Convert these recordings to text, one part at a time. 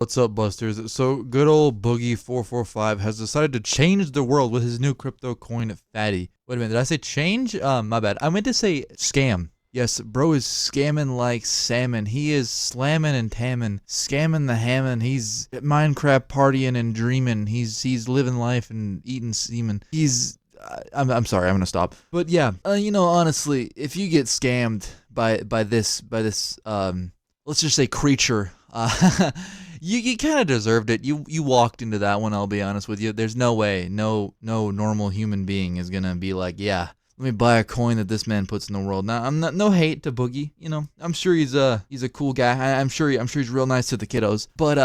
What's up, Busters? So, good old Boogie445 has decided to change the world with his new crypto coin fatty. Wait a minute, did I say change? My bad. I meant to say scam. Yes, bro is scamming like salmon. He is slamming and tamming, scamming the hammon. He's at Minecraft partying and dreaming. He's living life and eating semen. I'm sorry, I'm gonna stop. But yeah, you know, honestly, if you get scammed by this let's just say creature, you kind of deserved it. You walked into that one. I'll be honest with you. There's no way, no normal human being is gonna be like, yeah, let me buy a coin that this man puts in the world. Now, I'm not no hate to Boogie. You know, I'm sure he's a cool guy. I'm sure he's real nice to the kiddos. But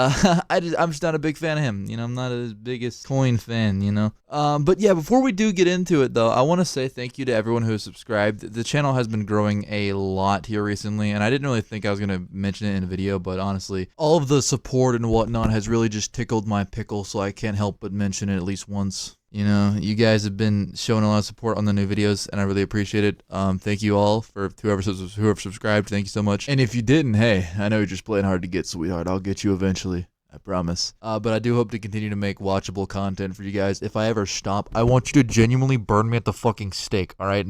I'm just not a big fan of him. You know, I'm not his biggest coin fan. You know. But yeah, before we do get into it though, I want to say thank you to everyone who has subscribed. The channel has been growing a lot here recently, and I didn't really think I was gonna mention it in a video, but honestly, all of the support and whatnot has really just tickled my pickle, so I can't help but mention it at least once. You know, you guys have been showing a lot of support on the new videos, and I really appreciate it. Thank you all for whoever subscribed. Thank you so much. And if you didn't, hey, I know you're just playing hard to get, sweetheart. I'll get you eventually. I promise. But I do hope to continue to make watchable content for you guys. If I ever stop, I want you to genuinely burn me at the fucking stake, alright?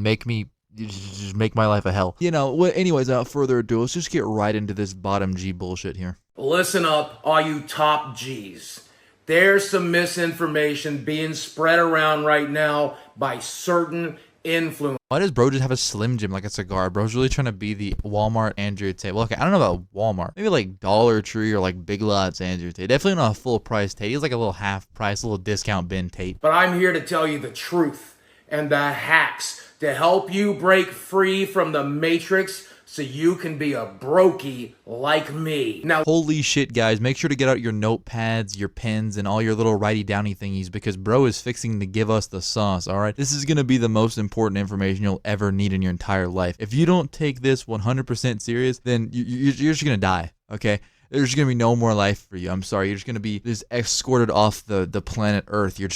Just make my life a hell. You know, anyways, without further ado, let's just get right into this bottom G bullshit here. Listen up, all you top Gs. There's some misinformation being spread around right now by certain influencers. Why does bro just have a Slim Jim like a cigar? Bro's really trying to be the Walmart Andrew Tate. Well, okay, I don't know about Walmart. Maybe like Dollar Tree or like Big Lots Andrew Tate. Definitely not a full price Tate. He's like a little half price, a little discount bin Tate. But I'm here to tell you the truth and the hacks to help you break free from the matrix so you can be a brokey like me. Now, holy shit, guys, make sure to get out your notepads, your pens, and all your little writey-downy thingies, because bro is fixing to give us the sauce, alright? This is going to be the most important information you'll ever need in your entire life. If you don't take this 100% serious, then you're just going to die, okay? There's gonna be no more life for you. I'm sorry. You're just gonna be escorted off the planet Earth. You're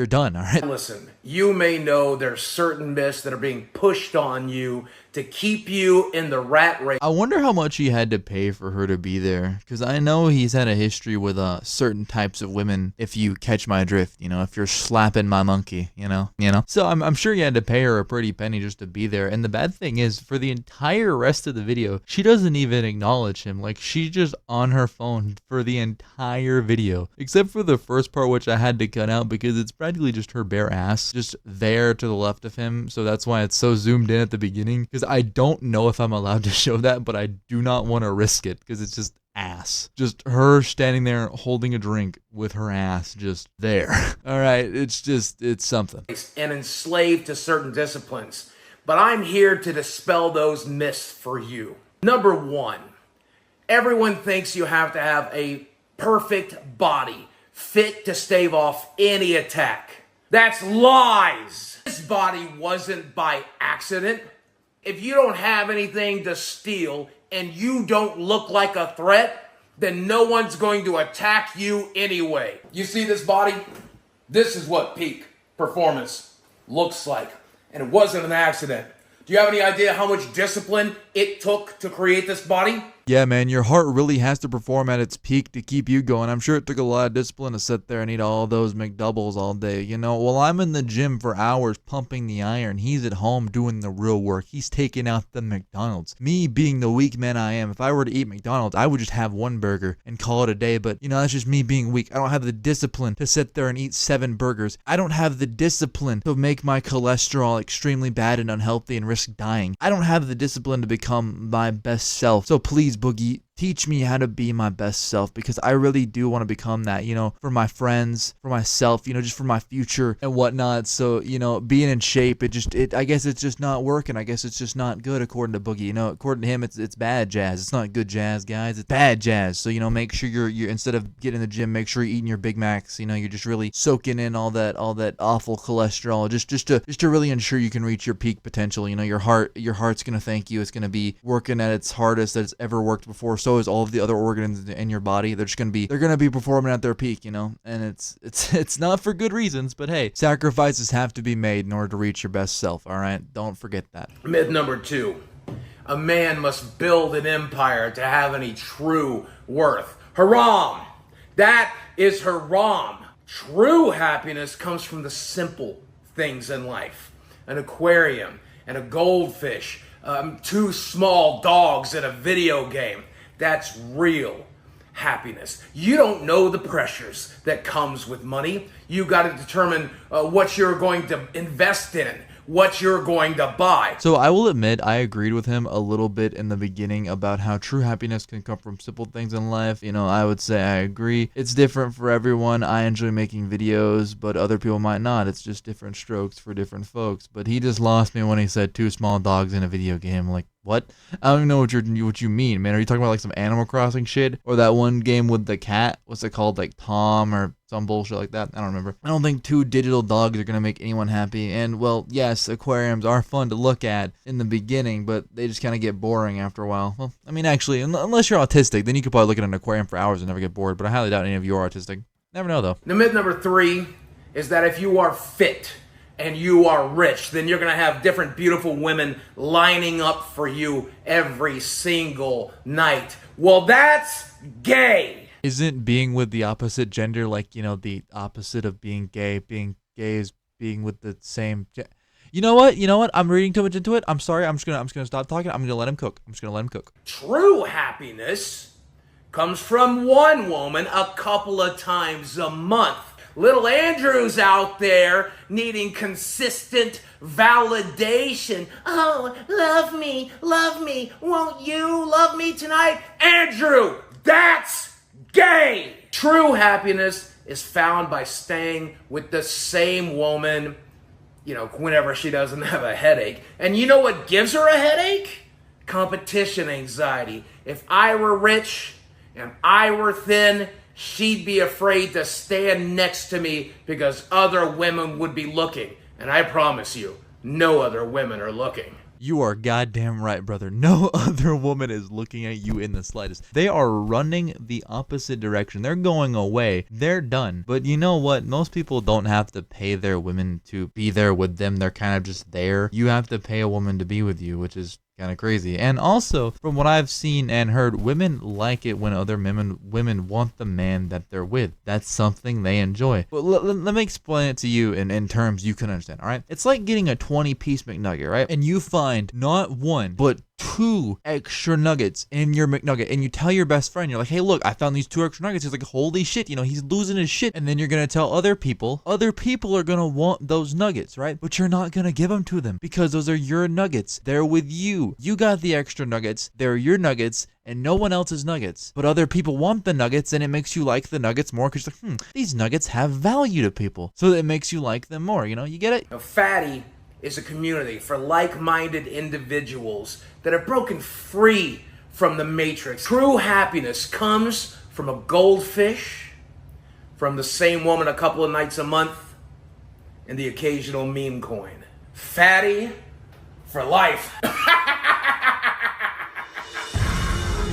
done, all right? Listen, you may know there's certain myths that are being pushed on you to keep you in the rat race. I wonder how much he had to pay for her to be there, because I know he's had a history with certain types of women. If you catch my drift, you know, if you're slapping my monkey, you know. So I'm sure he had to pay her a pretty penny just to be there. And the bad thing is, for the entire rest of the video, she doesn't even acknowledge him. Like, she's just on her phone for the entire video, except for the first part, which I had to cut out because it's practically just her bare ass just there to the left of him. So that's why it's so zoomed in at the beginning, because I don't know if I'm allowed to show that, but I do not want to risk it because it's just ass. Just her standing there holding a drink with her ass just there. All right, it's something. And enslaved to certain disciplines. But I'm here to dispel those myths for you. Number one, everyone thinks you have to have a perfect body, fit to stave off any attack. That's lies. This body wasn't by accident. If you don't have anything to steal and you don't look like a threat, then no one's going to attack you anyway. You see this body? This is what peak performance looks like. And it wasn't an accident. Do you have any idea how much discipline it took to create this body? Yeah, man, your heart really has to perform at its peak to keep you going. I'm sure it took a lot of discipline to sit there and eat all those McDoubles all day. You know, while I'm in the gym for hours pumping the iron, he's at home doing the real work. He's taking out the McDonald's. Me being the weak man I am, if I were to eat McDonald's, I would just have one burger and call it a day. But, you know, that's just me being weak. I don't have the discipline to sit there and eat 7 burgers. I don't have the discipline to make my cholesterol extremely bad and unhealthy and risk dying. I don't have the discipline to become my best self. So please, Boogie, teach me how to be my best self, because I really do want to become that, you know, for my friends, for myself, you know, just for my future and whatnot. So, you know, being in shape, I guess it's just not working. I guess it's just not good according to Boogie. You know, according to him, it's bad jazz. It's not good jazz, guys. It's bad jazz. So, you know, make sure you're instead of getting in the gym, make sure you're eating your Big Macs. You know, you're just really soaking in all that awful cholesterol, just to really ensure you can reach your peak potential. You know, your heart's gonna thank you. It's gonna be working at its hardest that it's ever worked before. So is all of the other organs in your body. They're gonna be performing at their peak, you know. And it's not for good reasons, but hey, sacrifices have to be made in order to reach your best self. All right, don't forget that. Myth number 2: a man must build an empire to have any true worth. Haram! That is her ROM. True happiness comes from the simple things in life. An aquarium and a goldfish, 2 small dogs in a video game. That's real happiness. You don't know the pressures that comes with money. You got to determine what you're going to invest in, what you're going to buy. So I will admit I agreed with him a little bit in the beginning about how true happiness can come from simple things in life. You know, I would say I agree. It's different for everyone. I enjoy making videos, but other people might not. It's just different strokes for different folks. But he just lost me when he said 2 small dogs in a video game. Like, what? I don't even know what you mean, man. Are you talking about like some Animal Crossing shit? Or that one game with the cat? What's it called? Like Tom or some bullshit like that? I don't remember. I don't think 2 digital dogs are gonna make anyone happy. And well, yes, aquariums are fun to look at in the beginning, but they just kind of get boring after a while. Well, I mean, actually, unless you're autistic, then you could probably look at an aquarium for hours and never get bored. But I highly doubt any of you are autistic. Never know though. The myth number 3 is that if you are fit and you are rich, then you're going to have different beautiful women lining up for you every single night. Well, that's gay. Isn't being with the opposite gender like, you know, the opposite of being gay? Being gay is being with the same You know what? I'm reading too much into it. I'm sorry. I'm just gonna stop talking. I'm gonna let him cook. True happiness comes from one woman a couple of times a month. Little Andrew's out there needing consistent validation. Oh, love me, won't you love me tonight? Andrew, that's gay! True happiness is found by staying with the same woman, you know, whenever she doesn't have a headache. And you know what gives her a headache? Competition anxiety. If I were rich and I were thin, she'd be afraid to stand next to me because other women would be looking. And I promise you, no other women are looking. You are goddamn right, brother. No other woman is looking at you in the slightest. They are running the opposite direction. They're going away. They're done. But you know what? Most people don't have to pay their women to be there with them. They're kind of just there. You have to pay a woman to be with you, which is kind of crazy. And also, from what I've seen and heard, women like it when other women want the man that they're with. That's something they enjoy. But let me explain it to you in terms you can understand, all right? It's like getting a 20-piece McNugget, right? And you find not 1, but 2 extra nuggets in your McNugget, and you tell your best friend, you're like, hey, look, I found these 2 extra nuggets. He's like, holy shit, you know, he's losing his shit. And then you're gonna tell other people are gonna want those nuggets, right? But you're not gonna give them to them because those are your nuggets. They're with you. You got the extra nuggets. They're your nuggets and no one else's nuggets. But other people want the nuggets, and it makes you like the nuggets more because you're like, these nuggets have value to people. So it makes you like them more, you know? You get it? Now, Fatty is a community for like-minded individuals that have broken free from the matrix. True happiness comes from a goldfish, from the same woman a couple of nights a month, and the occasional meme coin. Fatty for life.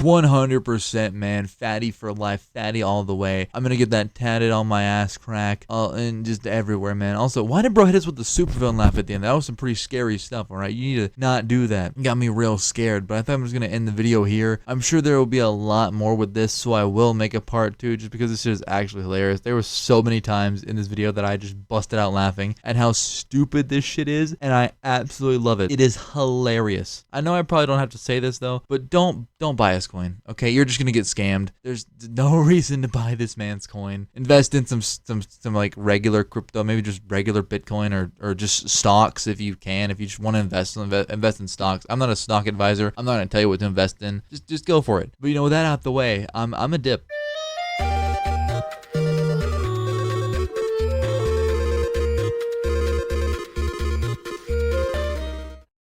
100%, man. Fatty for life. Fatty all the way. I'm gonna get that tatted on my ass crack. And just everywhere, man. Also, why did bro hit us with the supervillain laugh at the end? That was some pretty scary stuff, alright? You need to not do that. It got me real scared, but I thought I was gonna end the video here. I'm sure there will be a lot more with this, so I will make a part 2 just because this shit is actually hilarious. There were so many times in this video that I just busted out laughing at how stupid this shit is, and I absolutely love it. It is hilarious. I know I probably don't have to say this though, but don't buy his coin, okay? You're just gonna get scammed. There's no reason to buy this man's coin. Invest in some like regular crypto, maybe just regular Bitcoin or just stocks if you can. If you just want to invest in stocks. I'm not a stock advisor. I'm not gonna tell you what to invest in. Just go for it. But you know, with that out the way, I'm a dip.